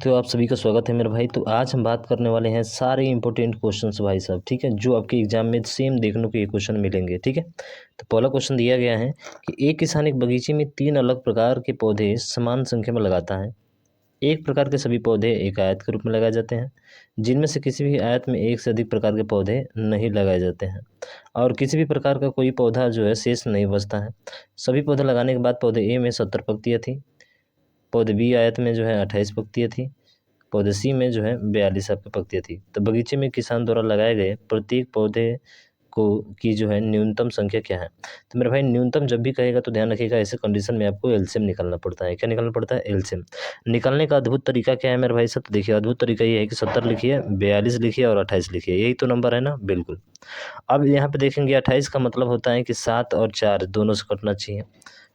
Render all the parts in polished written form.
तो आप सभी का स्वागत है मेरे भाई। तो आज हम बात करने वाले हैं सारे इंपॉर्टेंट क्वेश्चंस भाई साहब, ठीक है, जो आपके एग्जाम में सेम देखने को ये क्वेश्चन मिलेंगे, ठीक है। तो पहला क्वेश्चन दिया गया है कि एक किसान एक बगीचे में 3 अलग प्रकार के पौधे समान संख्या में लगाता है। एक प्रकार के सभी पौधे एक आयत के रूप में लगाए जाते हैं, जिनमें से किसी भी आयत में एक से अधिक प्रकार के पौधे नहीं लगाए जाते हैं, और किसी भी प्रकार का कोई पौधा जो है शेष नहीं बचता है। सभी पौधे लगाने के बाद पौधे ए में 70 पत्तियाँ थी, पौधे बी आयत में जो है 28 पत्तियाँ थी, पौधे सी में जो है 42 आपकी पत्तियाँ थी। तो बगीचे में किसान द्वारा लगाए गए प्रत्येक पौधे को की जो है न्यूनतम संख्या क्या है। तो मेरे भाई न्यूनतम जब भी कहेगा तो ध्यान रखिएगा, ऐसे कंडीशन में आपको एलसीएम निकालना पड़ता है। क्या निकालना पड़ता है? एलसीएम। निकालने का अद्भुत तरीका क्या है मेरे भाई साहब? तो देखिए, अद्भुत तरीका ये है कि 70 लिखिए, 42 लिखिए और 28 लिखिए, यही तो नंबर है ना। बिल्कुल। अब यहाँ पे देखेंगे 28 का मतलब होता है कि 7 और 4 दोनों से कटना चाहिए।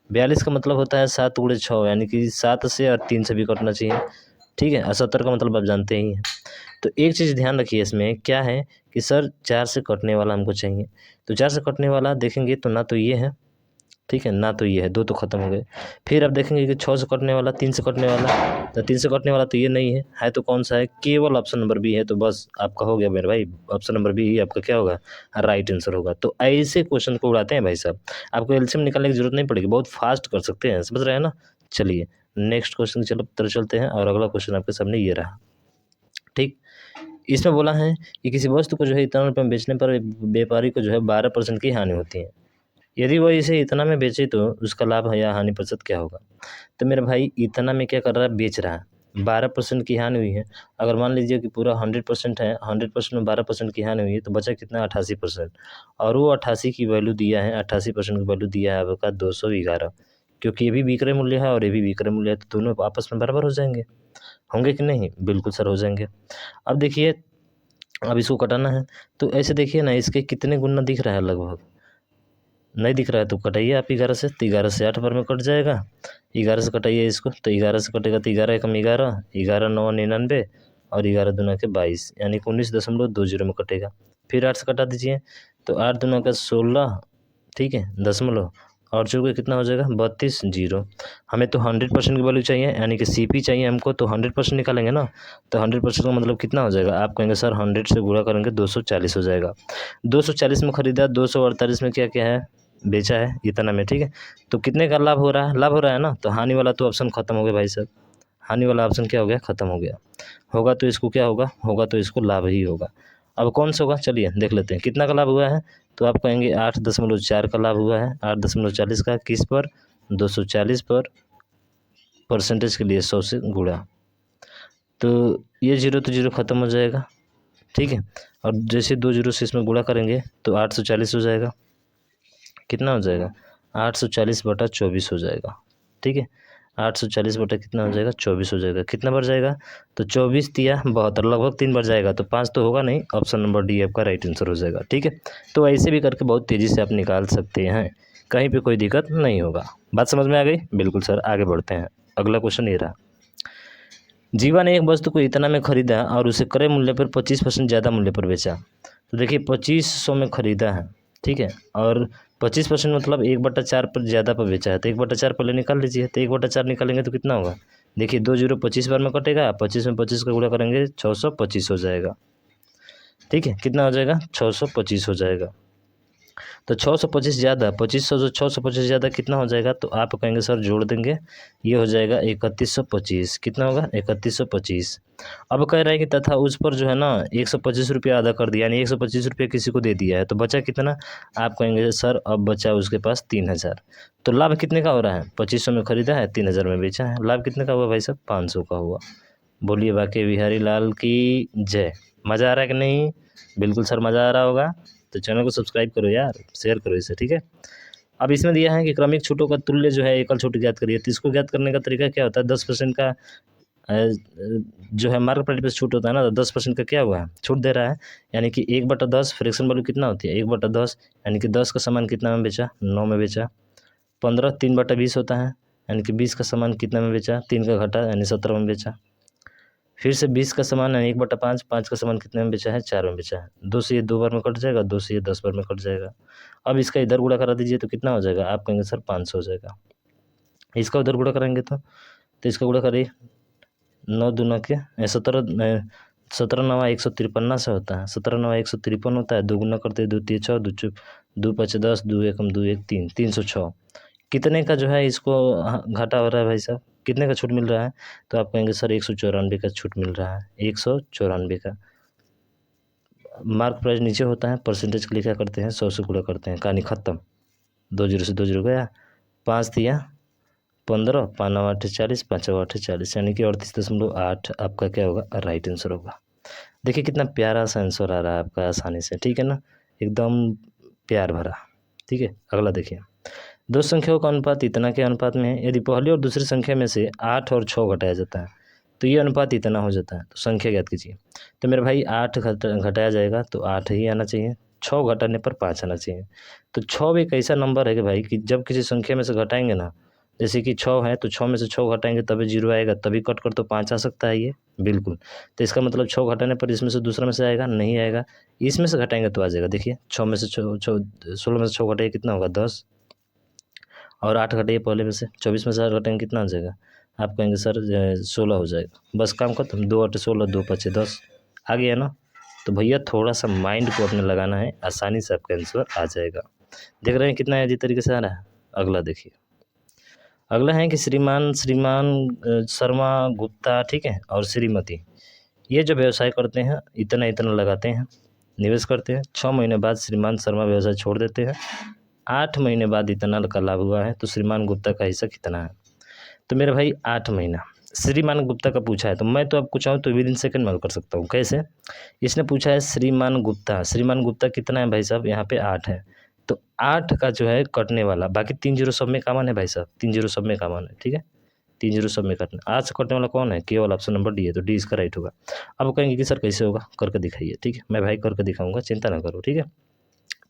42 का मतलब होता है 7 गुणे 6, यानी कि 7 से और 3 से भी कटना चाहिए, ठीक है। और 70 का मतलब आप जानते ही हैं। तो एक चीज़ ध्यान रखिए, इसमें क्या है कि सर 4 से कटने वाला हमको चाहिए। तो 4 से कटने वाला देखेंगे तो ना तो ये है, ठीक है, ना तो ये है, 2 तो खत्म हो गए। फिर आप देखेंगे कि 6 से कटने वाला, 3 से कटने वाला, तो 3 से कटने वाला तो ये नहीं है तो कौन सा है? केवल ऑप्शन नंबर बी है। तो बस आपका हो गया मेरे भाई, ऑप्शन नंबर बी ही आपका क्या होगा? राइट आंसर होगा। तो ऐसे क्वेश्चन को उड़ाते हैं भाई साहब, आपको एलसीएम निकालने की जरूरत नहीं पड़ेगी, बहुत फास्ट कर सकते हैं, समझ रहे हैं ना। चलिए नेक्स्ट क्वेश्चन की तरफ चलते हैं, और अगला क्वेश्चन आपके सामने ये रहा, ठीक। इसमें बोला है कि किसी वस्तु को जो है इतना रुपये में बेचने पर व्यापारी को जो है 12% की हानि होती है। यदि वो इसे इतना में बेचे तो उसका लाभ या हानि प्रतिशत क्या होगा? तो मेरे भाई इतना में क्या कर रहा है? बेच रहा है, 12% की हानि हुई है। अगर मान लीजिए कि पूरा 100% है, 100% में 12% की हानि हुई है, तो बचा कितना? 88%। और वो 88 की वैल्यू दिया है, 88% की वैल्यू दिया है आपका 211, क्योंकि ये भी विक्रय मूल्य है और ये भी विक्रय मूल्य है, तो दोनों आपस में बराबर हो जाएंगे, होंगे कि नहीं? बिल्कुल सर, हो जाएंगे। अब देखिए, अब इसको कटाना है, तो ऐसे देखिए ना, इसके कितने गुना दिख रहा है? लगभग नहीं दिख रहा है तो कटाइए आप 11 से, तो 11 से 8 बार में कट जाएगा। 11 से कटाइए इसको, तो 11 से कटेगा तो 11 एकम 11, 11 9 99 और 11 दूना के 22, यानी कि 19.20 में कटेगा। फिर 8 से कटा दीजिए, तो 8 दूना का 16, ठीक है, दशमलव, और चूँकि कितना हो जाएगा? 32 जीरो। हमें तो 100% की वैल्यू चाहिए, यानी कि सीपी चाहिए हमको, तो 100% निकालेंगे ना। तो 100% का मतलब कितना हो जाएगा? आप कहेंगे सर 100 से गुणा करेंगे 240 हो जाएगा। 240 में खरीदा, 248 में क्या क्या है? बेचा है, इतना में, ठीक है। तो कितने का लाभ हो रहा है? लाभ हो रहा है ना। तो हानि वाला तो ऑप्शन खत्म हो गया भाई साहब, हानि वाला ऑप्शन क्या हो गया? खत्म हो गया। होगा तो इसको क्या होगा? होगा तो इसको लाभ ही होगा। अब कौन सा होगा? चलिए देख लेते हैं कितना का लाभ हुआ है। तो आप कहेंगे 8.4 का लाभ हुआ है, 8.40 का, किस पर? 240 पर, परसेंटेज के लिए 100 से गुणा, तो ये जीरो तो जीरो खत्म हो जाएगा, ठीक है। और जैसे 2 जीरो से इसमें गुणा करेंगे तो 840 हो जाएगा। कितना हो जाएगा? 840/24 हो जाएगा, ठीक है। 840 बटा कितना हो जाएगा? 24 हो जाएगा। कितना बार जाएगा? तो 24 तिया 72, लगभग 3 बार जाएगा, तो 5 तो होगा नहीं। ऑप्शन नंबर डी आपका राइट आंसर हो जाएगा, ठीक है। तो ऐसे भी करके बहुत तेज़ी से आप निकाल सकते हैं, कहीं पे कोई दिक्कत नहीं होगा। बात समझ में आ गई? बिल्कुल सर, आगे बढ़ते हैं। अगला क्वेश्चन ये रहा, जीवा ने एक वस्तु को इतना में खरीदा और उसे क्रय मूल्य पर 25% ज़्यादा मूल्य पर बेचा। तो देखिए 2500 में खरीदा है, ठीक है, और 25% मतलब 1/4 पर ज़्यादा पर बेचा है, तो 1/4 पहले निकाल लीजिए। तो 1/4 निकालेंगे तो कितना होगा? देखिए 2 जीरो 25 बार में कटेगा, 25 में 25 का गुणा करेंगे 625 हो जाएगा, ठीक है। कितना हो जाएगा? 625 हो जाएगा। तो 625 ज़्यादा 2500 से 625 ज़्यादा कितना हो जाएगा? तो आप कहेंगे सर जोड़ देंगे, ये हो जाएगा 3125। कितना होगा? 3125। अब कह रहा है कि तथा उस पर जो है ना 125 रुपया अदा कर दिया, यानी 125 रुपया किसी को दे दिया है, तो बचा कितना? आप कहेंगे सर अब बचा उसके पास 3000। तो लाभ कितने का हो रहा है? 2500 में खरीदा है, 3000 में बेचा है, लाभ कितने का हुआ भाई साहब? 500 का हुआ। बोलिए बाकी बिहारी लाल की जय। मज़ा आ रहा है कि नहीं? बिल्कुल सर, मज़ा आ रहा होगा। तो चैनल को सब्सक्राइब करो यार, शेयर करो इसे, ठीक है। अब इसमें दिया है कि क्रमिक छूटों का तुल्य जो है एकल छूट ज्ञात करिए। तो इसको ज्ञात करने का तरीका क्या होता है? 10% का जो है मार्क प्राइस पे छूट होता है ना, तो 10% का क्या हुआ है? छूट दे रहा है, यानी कि 1/10 फ्रैक्शन वैल्यू कितना होती है? 1/10, यानी कि 10 का सामान कितना में बेचा? 9 में बेचा। 15 3/20 होता है, यानी कि 20 का सामान कितना में बेचा? 3 का घटा, यानी 17 में बेचा। फिर से 20 का सामान है 1/5, 5 का सामान कितने में बेचा है? 4 में बेचा है। 2 से ये 2 बार में कट जाएगा, 2 से ये 10 बार में कट जाएगा। अब इसका इधर गुणा करा दीजिए तो कितना हो जाएगा? आप कहेंगे सर 500 हो जाएगा। इसका उधर गुणा कराएंगे तो इसका गुणा करिए, 9 दूना के 17 नवा 153 से होता है, 17 नवा 153 होता है, 2 गुना करते 2 3 6, 2 5 10, 2 1 2 1 3, 306। कितने का जो है इसको घाटा हो रहा है भाई साहब, कितने का छूट मिल रहा है? तो आप कहेंगे सर 194 का छूट मिल रहा है, 194 का। मार्क प्राइस नीचे होता है, परसेंटेज के लिए क्या करते हैं, 100 से गुणा करते हैं, कहानी खत्म। 2 जीरो से 2 जीरो गया, 5 दिया 15, 5 9 8 40, 5 8 40, यानी कि 38.8 आपका क्या होगा, राइट आंसर होगा। देखिए कितना प्यारा सा आंसर आ रहा है आपका आसानी से, ठीक है ना, एकदम प्यार भरा। ठीक है, अगला देखिए, दो संख्याओं का अनुपात इतना के अनुपात में है, यदि पहली और दूसरी संख्या में से 8 और 6 घटाया जाता है तो ये अनुपात इतना हो जाता है, तो संख्या ज्ञात कीजिए। तो मेरे भाई 8 घटाया जाएगा तो 8 ही आना चाहिए, 6 घटाने पर 5 आना चाहिए। तो 6 एक ऐसा नंबर है कि भाई कि जब किसी संख्या में से घटाएंगे ना, जैसे कि 6 है तो 6 में से 6 घटाएंगे तभी 0 आएगा, तभी कट कर तो 5 आ सकता है ये, बिल्कुल। तो इसका मतलब 6 घटाने पर इसमें से दूसरा में से आएगा, नहीं आएगा, इसमें से घटाएंगे तो आ जाएगा। देखिए 6 में से 16 में से 6 घटाइए कितना होगा, 10, और 8 घटाइए पहले में से, 24 में से 8 घटाएंगे कितना आ जाएगा, आप कहेंगे सर 16 हो जाएगा, बस काम खत्म, 2 8 16, 2 5 10, आ गया ना। तो भैया थोड़ा सा माइंड को अपने लगाना है, आसानी से आपका आंसर आ जाएगा। देख रहे हैं कितना ईजी तरीके से आ रहा है। अगला देखिए, अगला है कि श्रीमान शर्मा गुप्ता, ठीक है, और श्रीमती, ये जो व्यवसाय करते हैं इतना इतना लगाते हैं, निवेश करते हैं, 6 महीने बाद श्रीमान शर्मा व्यवसाय छोड़ देते हैं, 8 महीने बाद इतना का लाभ हुआ है, तो श्रीमान गुप्ता का हिस्सा कितना है? तो मेरे भाई 8 महीना श्रीमान गुप्ता का पूछा है, तो मैं तो आपको चाहूँ तो विद इन सेकंड में कर सकता हूँ। कैसे? इसने पूछा है श्रीमान गुप्ता कितना है भाई साहब, यहाँ पे 8 है, तो 8 का जो है कटने वाला, बाकी 3 जीरो सब में कॉमन है भाई साहब, 3 जीरो सब में कॉमन है, ठीक है, 3 जीरो सब में कटना, 8 से कटने वाला कौन है, केवल ऑप्शन नंबर डी है, तो डी इसका राइट होगा। अब कहेंगे कि सर कैसे होगा, करके दिखाइए, ठीक है, मैं भाई करके दिखाऊंगा, चिंता ना करो, ठीक है।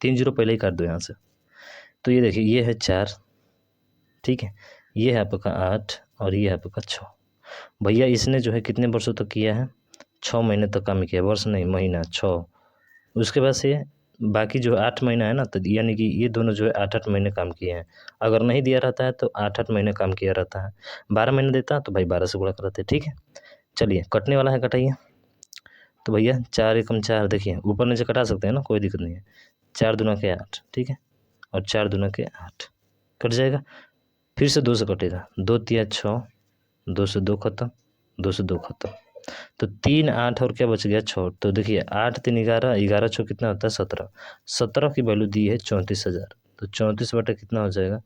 3 जीरो पहले ही काट दो यहाँ से, तो ये देखिए ये है 4, ठीक है, ये है आपका 8 और ये है आपका 6। भैया इसने जो है कितने वर्षों तक किया है, 6 महीने तक काम किया, वर्ष नहीं महीना, 6। उसके बाद से बाकी जो 8 महीना है ना, तो यानी कि ये दोनों जो है 8-8 महीने काम किए हैं। अगर नहीं दिया रहता है तो 8-8 महीने काम किया रहता है, 12 महीने देता तो भाई 12 से गुणा कराते, ठीक है। चलिए कटने वाला है, कटाइए। तो भैया 4 एकम 4, देखिए ऊपर नीचे कटा सकते हैं ना, कोई दिक्कत नहीं है। 4 दूना के 8, ठीक है, और 4 दूना के 8 कट जाएगा, फिर से 2 से कटेगा, 2 तिया 6, 2 से 2 खत्म, 2 से 2 खत्म, तो 3 8 और क्या बच गया 6। तो देखिए 8 3 11, 11 6 कितना होता है 17, 17 की वैल्यू दी है 34,000, तो 34 बटा कितना हो जाएगा,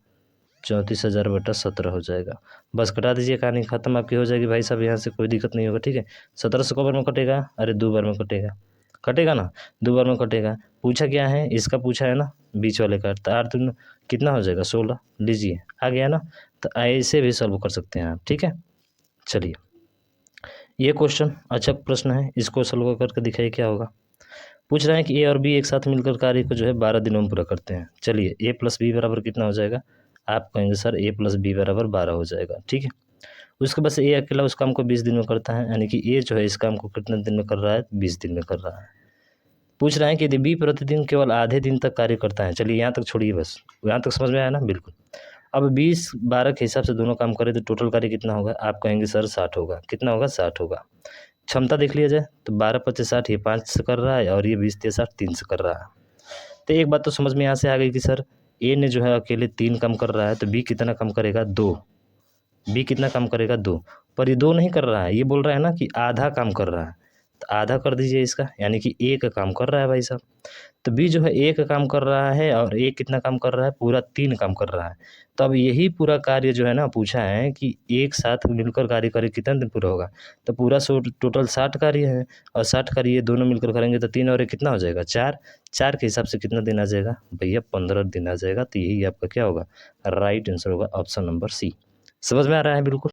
34,000 बटा 17 हो जाएगा। बस कटा दीजिए, कहानी खत्म आपकी हो जाएगी भाई साहब, यहाँ से कोई दिक्कत नहीं होगा, ठीक है। 17 से कब बार में कटेगा, अरे 2 बार में कटेगा, कटेगा ना, 2 बार में कटेगा। पूछा क्या है, इसका पूछा है ना बीच वाले का, तो 8 दूनी कितना हो जाएगा 16, लीजिए आ गया ना। तो ऐसे भी सॉल्व कर सकते हैं आप, ठीक है। चलिए ये क्वेश्चन अच्छा प्रश्न है, इसको सॉल्व करके दिखाइए क्या होगा। पूछ रहे हैं कि ए और बी एक साथ मिलकर कार्य को जो है 12 दिनों में पूरा करते हैं। चलिए ए प्लस बी बराबर कितना हो जाएगा, आप कहेंगे सर ए प्लस बी बराबर 12 हो जाएगा, ठीक है। उसके बाद से ए अकेला उस काम को 20 दिन में करता है, यानी कि ए जो है इस काम को कितने दिन में कर रहा है, 20 दिन में कर रहा है। पूछ रहे हैं कि यदि बी प्रतिदिन केवल आधे दिन तक कार्य करता है, चलिए यहाँ तक छोड़िए, बस यहाँ तक समझ में आया ना, बिल्कुल। अब 20-12 के हिसाब से दोनों काम करें तो टोटल कार्य कितना होगा, आप कहेंगे सर 60 होगा, कितना होगा 60 होगा। क्षमता देख लिया जाए तो 12 25 60, ये 5 से कर रहा है और ये 20 3 60 3 से कर रहा है। तो एक बात तो समझ में यहाँ से आ गई कि सर ए ने जो है अकेले 3 काम कर रहा है, तो बी कितना काम करेगा 2, बी कितना काम करेगा 2, पर ये 2 नहीं कर रहा है, ये बोल रहा है ना कि आधा काम कर रहा है, तो आधा कर दीजिए इसका, यानी कि एक काम कर रहा है भाई साहब। तो बी जो है एक काम कर रहा है और ए कितना काम कर रहा है, पूरा 3 काम कर रहा है। तो अब यही पूरा कार्य जो है ना पूछा है कि एक साथ मिलकर कार्य करे कितना दिन पूरा होगा, तो पूरा टोटल 60 कार्य है, और 60 कार्य ये दोनों मिलकर करेंगे तो 3 और 1 कितना हो जाएगा 4, 4 के हिसाब से कितना दिन आ जाएगा भैया 15 दिन आ जाएगा। तो यही आपका क्या होगा, राइट आंसर होगा ऑप्शन नंबर सी। समझ में आ रहा है बिल्कुल।